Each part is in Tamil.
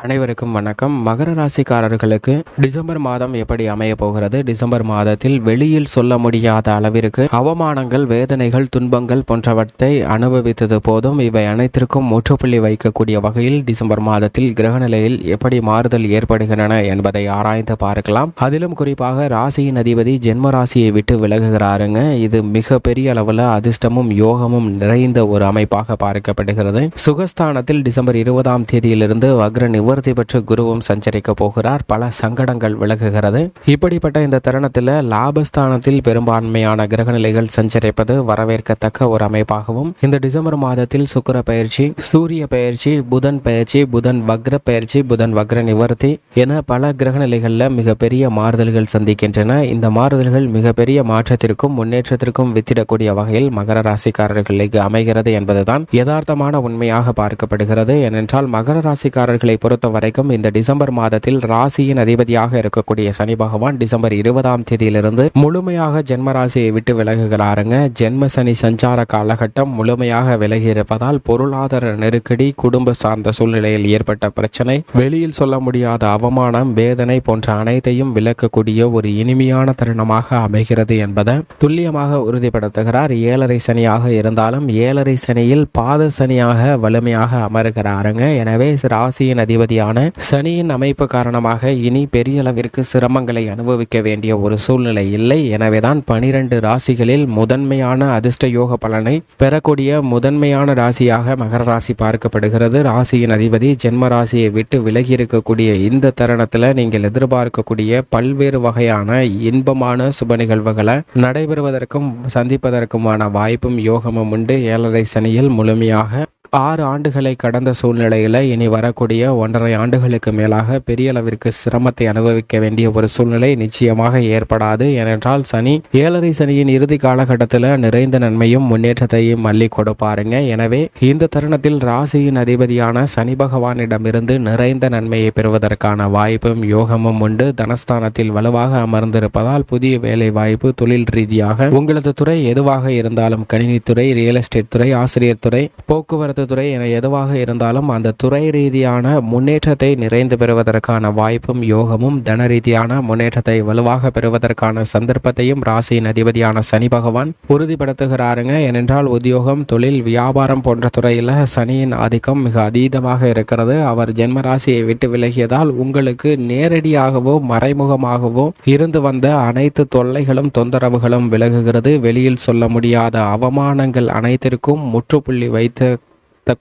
அனைவருக்கும் வணக்கம். மகர ராசிக்காரர்களுக்கு டிசம்பர் மாதம் எப்படி அமைய போகிறது? டிசம்பர் மாதத்தில் வெளியில் சொல்ல முடியாத அளவிற்கு அவமானங்கள், வேதனைகள், துன்பங்கள் போன்றவற்றை அனுபவித்தது போதும். இவை அனைத்திற்கும் முற்றுப்புள்ளி வைக்கக்கூடிய வகையில் டிசம்பர் மாதத்தில் கிரகநிலையில் எப்படி மாறுதல் ஏற்படுகின்றன என்பதை ஆராய்ந்து பார்க்கலாம். அதிலும் குறிப்பாக ராசியின் அதிபதி ஜென்ம ராசியை விட்டு விலகுகிறாருங்க. இது மிக பெரிய அளவில் அதிர்ஷ்டமும் யோகமும் நிறைந்த ஒரு அமைப்பாக பார்க்கப்படுகிறது. சுகஸ்தானத்தில் டிசம்பர் 20ஆம் தேதியிலிருந்து வக்ர நிவர்த்தி பெற்று குருவும் சஞ்சரிக்க போகிறார். பல சங்கடங்கள் விலகுகிறது. இப்படிப்பட்ட இந்த தருணத்தில் லாபஸ்தானத்தில் பெரும்பான்மையான கிரகநிலைகள் சஞ்சரிப்பது வரவேற்கத்தக்க ஒரு அமைப்பாகவும், இந்த டிசம்பர் மாதத்தில் சுக்கிர பயிற்சி, சூரிய பயிற்சி, புதன் பயிற்சி, புதன் வக்ர பயிற்சி, புதன் வக்ர நிவர்த்தி என பல கிரகநிலைகளில் மிகப்பெரிய மாறுதல்கள் சந்திக்கின்றன. இந்த மாறுதல்கள் மிகப்பெரிய மாற்றத்திற்கும் முன்னேற்றத்திற்கும் வித்திடக்கூடிய வகையில் மகர ராசிக்காரர்களுக்கு அமைகிறது என்பதுதான் யதார்த்தமான உண்மையாக பார்க்கப்படுகிறது. ஏனென்றால் மகர ராசிக்காரர்களை பொறுத்த வரைக்கும் இந்த டிசம்பர் மாதத்தில் ராசியின் அதிபதியாக இருக்கக்கூடிய சனி பகவான் டிசம்பர் 20ஆம் தேதியிலிருந்து முழுமையாக ஜென்ம ராசியை விட்டு விலகுகிறாருங்க. ஜென்ம சனி சஞ்சார காலகட்டம் முழுமையாக விலகி இருப்பதால் பொருளாதார நெருக்கடி, குடும்ப சார்ந்த சூழ்நிலையில் ஏற்பட்ட பிரச்சனை, வெளியில் சொல்ல முடியாத அவமானம், வேதனை போன்ற அனைத்தையும் விலக்கக்கூடிய ஒரு இனிமையான தருணமாக அமைகிறது என்பதை துல்லியமாக உறுதிப்படுத்துகிறார். 7.5 சனியாக இருந்தாலும் 7.5 சனியில் பாத சனியாக வலிமையாக அமர்கிறாருங்க. எனவே ராசியின் அதிபதியான சனியின் அமைப்பு காரணமாக இனி பெரிய அளவிற்கு சிரமங்களை அனுபவிக்க வேண்டிய ஒரு சூழ்நிலை இல்லை. எனவேதான் 12 ராசிகளில் முதன்மையான அதிர்ஷ்ட யோக பலனை பெறக்கூடிய முதன்மையான ராசியாக மகர ராசி பார்க்கப்படுகிறது. ராசியின் அதிபதி ஜென்ம ராசியை விட்டு விலகி இருக்கக்கூடிய இந்த தருணத்தில் நீங்கள் எதிர்பார்க்கக்கூடிய பல்வேறு வகையான இன்பமான சுப நிகழ்வுகளை நடைபெறுவதற்கும் சந்திப்பதற்குமான வாய்ப்பும் யோகமும் உண்டு. 7.5 சனியில் முழுமையாக 6 ஆண்டுகளை கடந்த சூழ்நிலையில் இனி வரக்கூடிய 1.5 ஆண்டுகளுக்கு மேலாக பெரிய அளவிற்கு சிரமத்தை அனுபவிக்க வேண்டிய ஒரு சூழ்நிலை நிச்சயமாக ஏற்படாது. ஏனென்றால் சனி 7.5 சனியின் இறுதி காலகட்டத்தில் நிறைந்த நன்மையும் முன்னேற்றத்தையும் அள்ளி கொடுப்பாருங்க. எனவே இந்த தருணத்தில் ராசியின் அதிபதியான சனி பகவானிடமிருந்து நிறைந்த நன்மையை பெறுவதற்கான வாய்ப்பும் யோகமும் உண்டு. தனஸ்தானத்தில் வலுவாக அமர்ந்திருப்பதால் புதிய வேலை வாய்ப்பு, தொழில் ரீதியாக உங்களது துறை எதுவாக இருந்தாலும், கணினித்துறை, ரியல் எஸ்டேட் துறை, ஆசிரியர் துறை, போக்குவரத்து துறை என எதுவாக இருந்தாலும் அந்த துறை ரீதியான முன்னேற்றத்தை நிறைந்து பெறுவதற்கான வாய்ப்பும் யோகமும், தன ரீதியான முன்னேற்றத்தை வலுவாக பெறுவதற்கான சந்தர்ப்பத்தையும் ராசியின் அதிபதியான சனி பகவான் உறுதிப்படுத்துகிறாருங்க. ஏனென்றால் உத்தியோகம், தொழில், வியாபாரம் போன்ற துறையில் சனியின் ஆதிக்கம் மிக அதீதமாக இருக்கிறது. அவர் ஜென்ம ராசியை விட்டு விலகியதால் உங்களுக்கு நேரடியாகவோ மறைமுகமாகவோ இருந்து வந்த அனைத்து தொல்லைகளும் தொந்தரவுகளும் விலகுகிறது. வெளியில் சொல்ல முடியாத அவமானங்கள் அனைத்திற்கும் முற்றுப்புள்ளி வைத்து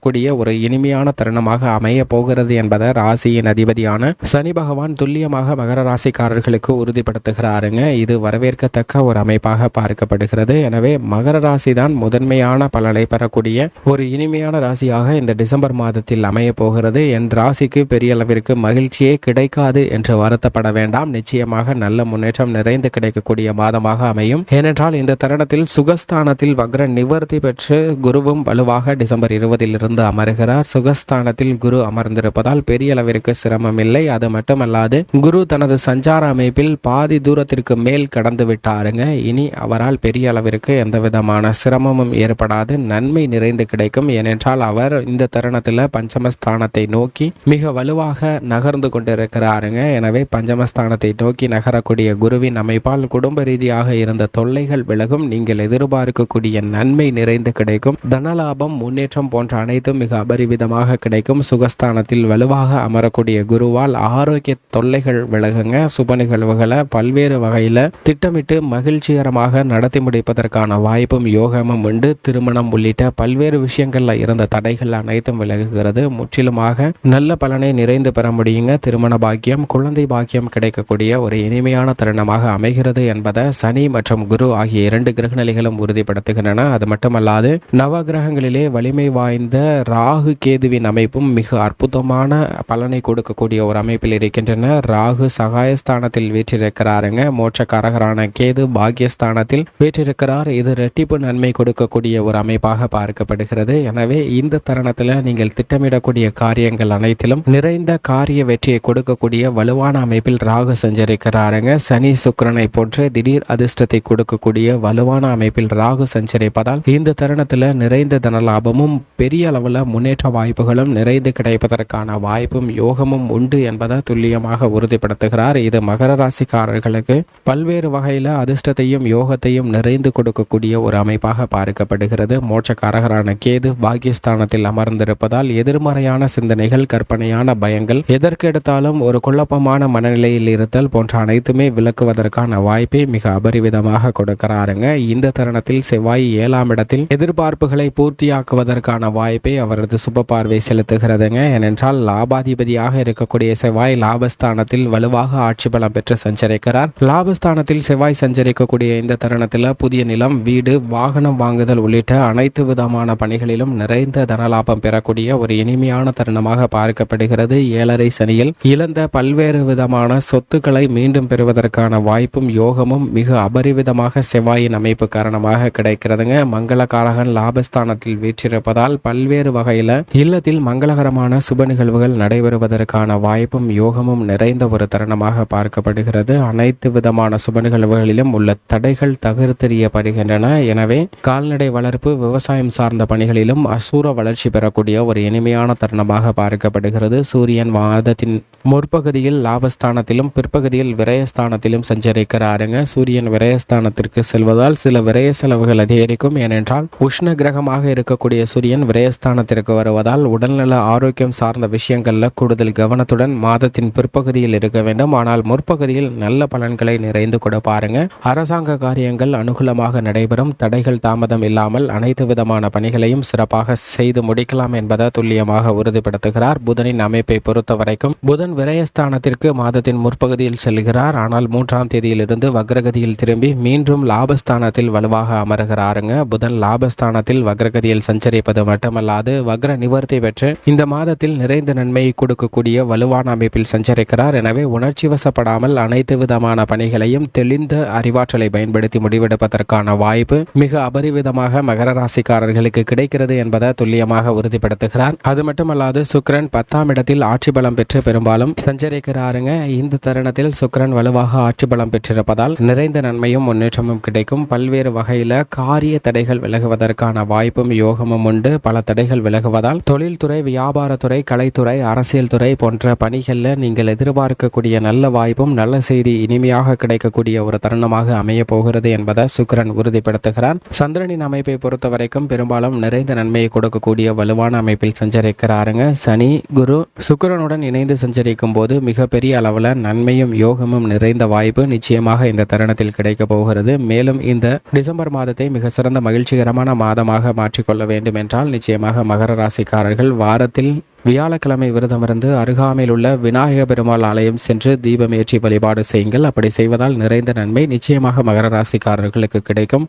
கூடிய ஒரு இனிமையான தருணமாக அமைய போகிறது என்பதை ராசியின் அதிபதியான சனி பகவான் துல்லியமாக மகர ராசிக்காரர்களுக்கு உறுதிப்படுத்துகிறாருங்க. இது வரவேற்கத்தக்க ஒரு அமைப்பாக பார்க்கப்படுகிறது. எனவே மகர ராசி தான் முதன்மையான பலனை பெறக்கூடிய ஒரு இனிமையான ராசியாக இந்த டிசம்பர் மாதத்தில் அமைய போகிறது. என் ராசிக்கு பெரிய அளவிற்கு மகிழ்ச்சியே கிடைக்காது என்று வருத்தப்பட வேண்டாம். நிச்சயமாக நல்ல முன்னேற்றம் நிறைந்து கிடைக்கக்கூடிய மாதமாக அமையும். ஏனென்றால் இந்த தருணத்தில் சுகஸ்தானத்தில் வக்ர நிவர்த்தி பெற்று குருவும் வலுவாக டிசம்பர் 20 இருந்து அமர்கிறார். சுகஸ்தானத்தில் குரு அமர்ந்திருப்பதால் பெரிய அளவிற்கு சிரமம் இல்லை. அது மட்டுமல்லாது குரு தனது சஞ்சார அமைப்பில் பாதி தூரத்திற்கு மேல் கடந்து விட்டாருங்க. இனி அவரால் பெரிய அளவிற்கு எந்த விதமான சிரமமும் ஏற்படாது, நன்மை நிறைந்து கிடைக்கும். ஏனென்றால் அவர் இந்த தருணத்தில் பஞ்சமஸ்தானத்தை நோக்கி மிக வலுவாக நகர்ந்து கொண்டிருக்கிறாருங்க. எனவே பஞ்சமஸ்தானத்தை நோக்கி நகரக்கூடிய குருவின் அமைப்பால் குடும்ப ரீதியாக இருந்த தொல்லைகள் விலகும். நீங்கள் எதிர்பார்க்கக்கூடிய நன்மை நிறைந்து கிடைக்கும். தனலாபம், முன்னேற்றம் போன்ற அனைத்தும் மிக அபரிவிதமாக கிடைக்கும். சுகஸ்தானத்தில் வலுவாக அமரக்கூடிய குருவால் ஆரோக்கிய தொல்லைகள் விலகுங்க. சுப நிகழ்வுகளை பல்வேறு வகையில் திட்டமிட்டு மகிழ்ச்சிகரமாக நடத்தி முடிப்பதற்கான வாய்ப்பும் யோகமும் உண்டு. திருமணம் உள்ளிட்ட பல்வேறு விஷயங்கள்ல இருந்த தடைகள் அனைத்தும் விலகுகிறது. முற்றிலுமாக நல்ல பலனை நிறைந்து பெற முடியுங்க. திருமண பாக்கியம், குழந்தை பாக்கியம் கிடைக்கக்கூடிய ஒரு இனிமையான தருணமாக அமைகிறது என்பதை சனி மற்றும் குரு ஆகிய 2 கிரகநிலைகளும் உறுதிப்படுத்துகின்றன. அது மட்டுமல்லாது நவ கிரகங்களிலே வலிமை வாய்ந்த ராகு கேதுவின் அமைப்பும் மிக அற்புதமான பலனை கொடுக்கக்கூடிய ஒரு அமைப்பில் இருக்கின்றன. ராகு சகாயஸ்தானத்தில் வீற்றிருக்கிறாருங்க. மோட்சக்காரகரான கேது பாக்கியஸ்தானத்தில் வீற்றிருக்கிறார். இது இரட்டிப்பு நன்மை கொடுக்கக்கூடிய ஒரு அமைப்பாக பார்க்கப்படுகிறது. எனவே இந்த தருணத்தில் நீங்கள் திட்டமிடக்கூடிய காரியங்கள் அனைத்திலும் நிறைந்த காரிய வெற்றியை கொடுக்கக்கூடிய வலுவான அமைப்பில் ராகு சஞ்சரிக்கிறாருங்க. சனி சுக்கிரனை போன்று திடீர் அதிர்ஷ்டத்தை கொடுக்கக்கூடிய வலுவான அமைப்பில் ராகு சஞ்சரிப்பதால் இந்த தருணத்தில் நிறைந்த தனலாபமும் பெரிய பெரிய அளவில் முன்னேற்ற வாய்ப்புகளும் நிறைந்து கிடைப்பதற்கான வாய்ப்பும் யோகமும் உண்டு என்பதை துல்லியமாக உறுதிப்படுத்துகிறார். இது மகர ராசிக்காரர்களுக்கு பல்வேறு வகையில் அதிர்ஷ்டத்தையும் யோகத்தையும் நிறைந்து கொடுக்கக்கூடிய ஒரு அமைப்பாக பார்க்கப்படுகிறது. மோட்சக்காரகரான கேது பாகிஸ்தானத்தில் அமர்ந்திருப்பதால் எதிர்மறையான சிந்தனைகள், கற்பனையான பயங்கள், எதற்கெடுத்தாலும் ஒரு குழப்பமான மனநிலையில் இருத்தல் போன்ற அனைத்துமே விளக்குவதற்கான வாய்ப்பை மிக அபரிவிதமாக கொடுக்கிறாருங்க. இந்த தருணத்தில் செவ்வாய் 7ஆம் இடத்தில் எதிர்பார்ப்புகளை பூர்த்தியாக்குவதற்கான வாய்ப்பை அவரது சுப பார்வை செலுத்துகிறதுங்க. ஏனென்றால் லாபாதிபதியாக இருக்கக்கூடிய செவ்வாய் லாபஸ்தானத்தில் வலுவாக ஆட்சி பலம் பெற்று சஞ்சரிக்கிறார். லாபஸ்தானத்தில் செவ்வாய் சஞ்சரிக்கக்கூடிய இந்த தருணத்தில் புதிய நிலம், வீடு, வாகனம் வாங்குதல் உள்ளிட்ட அனைத்து விதமான பணிகளிலும் நிறைந்த தனலாபம் பெறக்கூடிய ஒரு இனிமையான தருணமாக பார்க்கப்படுகிறது. 7.5 சனியில் இழந்த பல்வேறு விதமான சொத்துக்களை மீண்டும் பெறுவதற்கான வாய்ப்பும் யோகமும் மிக அபரிவிதமாக செவ்வாயின் அமைப்பு காரணமாக கிடைக்கிறதுங்க. மங்களகாரகன் லாபஸ்தானத்தில் வீற்றிருப்பதால் பல்வேறு வகையில் இல்லத்தில் மங்களகரமான சுப நிகழ்வுகள் நடைபெறுவதற்கான வாய்ப்பும் யோகமும் நிறைந்த ஒரு தருணமாக பார்க்கப்படுகிறது. அனைத்து விதமான சுப நிகழ்வுகளிலும் உள்ள தடைகள் தகர்த்தெறியப்படுகின்றன. எனவே கால்நடை வளர்ப்பு, விவசாயம் சார்ந்த பணிகளிலும் அசூர வளர்ச்சி பெறக்கூடிய ஒரு இனிமையான தருணமாக பார்க்கப்படுகிறது. சூரியன் மாதத்தின் முற்பகுதியில் லாபஸ்தானத்திலும் பிற்பகுதியில் விரயஸ்தானத்திலும் சஞ்சரிக்கிறாருங்க. சூரியன் விரயஸ்தானத்திற்கு செல்வதால் சில விரய செலவுகள் அதிகரிக்கும். ஏனென்றால் உஷ்ண கிரகமாக இருக்கக்கூடிய சூரியன் விரயஸ்தானத்திற்கு வருவதால் உடல்நல ஆரோக்கியம் சார்ந்த விஷயங்கள்ல கூடுதல் கவனத்துடன் மாதத்தின் பிற்பகுதியில் இருக்க வேண்டும். ஆனால் முற்பகுதியில் நல்ல பலன்களை நிறைந்து கொடுப்பாருங்க. அரசாங்க காரியங்கள் அனுகூலமாக நடைபெறும். தடைகள் தாமதம் இல்லாமல் அனைத்து விதமான பணிகளையும் சிறப்பாக செய்து முடிக்கலாம் என்பதை துல்லியமாக உறுதிப்படுத்துகிறார். புதனின் அமைப்பை பொறுத்த வரைக்கும் புதன் விரயஸ்தானத்திற்கு மாதத்தின் முற்பகுதியில் செல்கிறார். ஆனால் 3ஆம் தேதியிலிருந்து வக்ரகதியில் திரும்பி மீண்டும் லாபஸ்தானத்தில் வலுவாக அமர்கிறாருங்க. புதன் லாபஸ்தானத்தில் வக்ரகதியில் சஞ்சரிப்பது மட்டுமல்லாது வக்ர நிவர்த்தி பெற்று இந்த மாதத்தில் நிறைந்த நன்மையை கொடுக்கக்கூடிய வலுவான அமைப்பில் சஞ்சரிக்கிறார். எனவே உணர்ச்சி வசப்படாமல் அனைத்து விதமான பணிகளையும் தெளிந்த அறிவாற்றலை பயன்படுத்தி முடிவெடுப்பதற்கான வாய்ப்பு மிக அபரிவிதமாக மகர ராசிக்காரர்களுக்கு கிடைக்கிறது என்பதை துல்லியமாக உறுதிப்படுத்துகிறார். அது மட்டுமல்லாது சுக்கிரன் 10ஆம் இடத்தில் ஆட்சி பலம் பெற்று பெரும்பாலும் சஞ்சரிக்கிறாருங்க. இந்த தருணத்தில் சுக்கிரன் வலுவாக ஆட்சி பலம் பெற்றிருப்பதால் நிறைந்த நன்மையும் முன்னேற்றமும் கிடைக்கும். பல்வேறு வகையில காரிய தடைகள் விலகுவதற்கான வாய்ப்பும் யோகமும் உண்டு. பல தடைகள் விலகுவதால் தொழில்துறை, வியாபாரத்துறை, கலைத்துறை, அரசியல் துறை போன்ற பணிகளில் நீங்கள் எதிர்பார்க்கக்கூடிய நல்ல வாய்ப்பும் நல்ல செய்தி இனிமையாக கிடைக்கக்கூடிய ஒரு தருணமாக அமைய போகிறது என்பதை சுக்கிரன் உறுதிப்படுத்துகிறார். சந்திரனின் அமைப்பை பொறுத்த வரைக்கும் பெரும்பாலும் நிறைந்த நன்மையை கொடுக்கக்கூடிய வலுவான அமைப்பில் சஞ்சரிக்கிறாருங்க. சனி, குரு, சுக்கிரனுடன் இணைந்து சஞ்சரிக்கும் போது மிகப்பெரிய அளவில் நன்மையும் யோகமும் நிறைந்த வாய்ப்பு நிச்சயமாக இந்த தருணத்தில் கிடைக்க போகிறது. மேலும் இந்த டிசம்பர் மாதத்தை மிக சிறந்த மகிழ்ச்சிகரமான மாதமாக மாற்றிக்கொள்ள வேண்டும் என்றால் நிச்சயமாக மகர ராசிக்காரர்கள் வாரத்தில் வியாழக்கிழமை விரதமிருந்து அருகாமையில் உள்ள விநாயக பெருமாள் ஆலயம் சென்று தீபம் ஏற்றி வழிபாடு செய்யுங்கள். அப்படி செய்வதால் நிறைந்த நன்மை நிச்சயமாக மகர ராசிக்காரர்களுக்கு கிடைக்கும்.